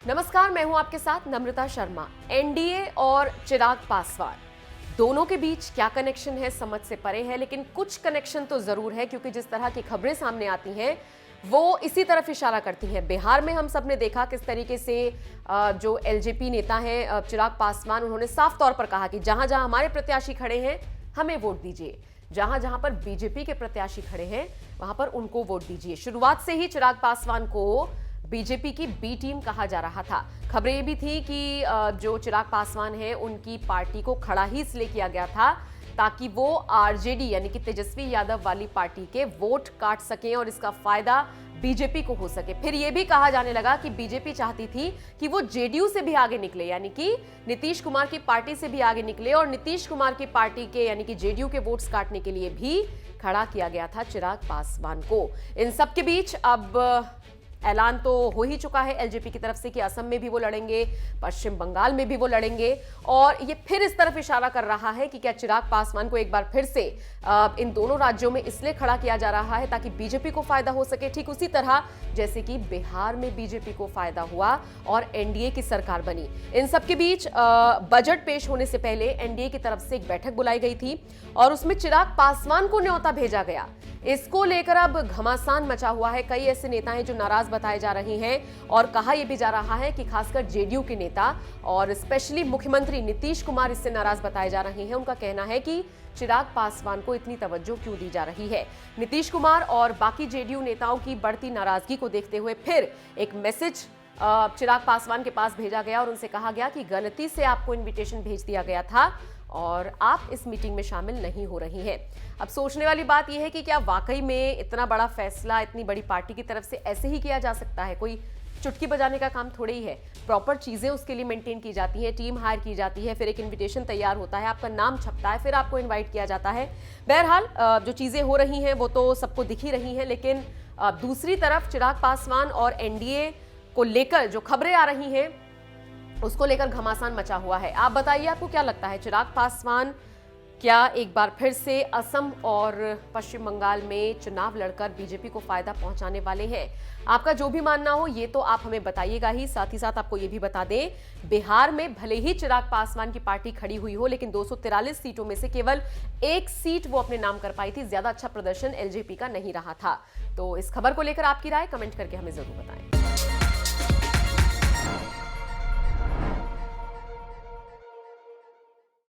नमस्कार, मैं हूं आपके साथ नम्रता शर्मा। एनडीए और चिराग पासवान दोनों के बीच क्या कनेक्शन है समझ से परे है, लेकिन कुछ कनेक्शन तो जरूर है क्योंकि जिस तरह की खबरें सामने आती हैं वो इसी तरफ इशारा करती हैं। बिहार में हम सब ने देखा किस तरीके से जो एलजेपी नेता हैं चिराग पासवान, उन्होंने साफ तौर पर कहा कि जहां जहां हमारे प्रत्याशी खड़े हैं हमें वोट दीजिए, जहां जहां पर बीजेपी के प्रत्याशी खड़े हैं वहां पर उनको वोट दीजिए। शुरुआत से ही चिराग पासवान को बीजेपी की बी टीम कहा जा रहा था। खबरें ये भी थी कि जो चिराग पासवान है उनकी पार्टी को खड़ा ही इसलिए किया गया था ताकि वो आरजेडी यानी कि तेजस्वी यादव वाली पार्टी के वोट काट सकें और इसका फायदा बीजेपी को हो सके। फिर यह भी कहा जाने लगा कि बीजेपी चाहती थी कि वो जेडीयू से भी आगे निकले, यानी कि नीतीश कुमार की पार्टी से भी आगे निकले और नीतीश कुमार की पार्टी के यानी कि जेडीयू के वोट्स काटने के लिए भी खड़ा किया गया था चिराग पासवान को। इन सब के बीच अब ऐलान तो हो ही चुका है एलजेपी की तरफ से कि असम में भी वो लड़ेंगे, पश्चिम बंगाल में भी वो लड़ेंगे और ये फिर इस तरफ इशारा कर रहा है कि क्या चिराग पासवान को एक बार फिर से इन दोनों राज्यों में इसलिए खड़ा किया जा रहा है ताकि बीजेपी को फायदा हो सके, ठीक उसी तरह जैसे कि बिहार में बीजेपी को फायदा हुआ और एनडीए की सरकार बनी। इन सब के बीच बजट पेश होने से पहले एनडीए की तरफ से एक बैठक बुलाई गई थी और उसमें चिराग पासवान को न्योता भेजा गया। इसको लेकर अब घमासान मचा हुआ है। कई ऐसे नेता हैं जो नाराज बताए जा रहे हैं और कहा यह भी जा रहा है कि खासकर जेडीयू के नेता और स्पेशली मुख्यमंत्री नीतीश कुमार इससे नाराज बताए जा रहे हैं। उनका कहना है कि चिराग पासवान को इतनी तवज्जो क्यों दी जा रही है। नीतीश कुमार और बाकी जेडीयू नेताओं की बढ़ती नाराजगी को देखते हुए फिर एक मैसेज चिराग पासवान के पास भेजा गया और उनसे कहा गया कि गलती से आपको इन्विटेशन भेज दिया गया था और आप इस मीटिंग में शामिल नहीं हो रही हैं। अब सोचने वाली बात यह है कि क्या वाकई में इतना बड़ा फैसला इतनी बड़ी पार्टी की तरफ से ऐसे ही किया जा सकता है? कोई चुटकी बजाने का काम थोड़ी ही है। प्रॉपर चीजें उसके लिए मेंटेन की जाती हैं, टीम हायर की जाती है, फिर एक इन्विटेशन तैयार होता है, आपका नाम छपता है, फिर आपको इन्वाइट किया जाता है। बहरहाल जो चीजें हो रही हैं वो तो सबको दिख ही रही हैं, लेकिन दूसरी तरफ चिराग पासवान और एनडीए को लेकर जो खबरें आ रही हैं उसको लेकर घमासान मचा हुआ है। आप बताइए, आपको क्या लगता है चिराग पासवान क्या एक बार फिर से असम और पश्चिम बंगाल में चुनाव लड़कर बीजेपी को फायदा पहुंचाने वाले हैं? आपका जो भी मानना हो ये तो आप हमें बताइएगा ही। साथ ही साथ आपको ये भी बता दें, बिहार में भले ही चिराग पासवान की पार्टी खड़ी हुई हो लेकिन 243 सीटों में से केवल एक सीट वो अपने नाम कर पाई थी। ज्यादा अच्छा प्रदर्शन एलजेपी का नहीं रहा था। तो इस खबर को लेकर आपकी राय कमेंट करके हमें जरूर बताएं।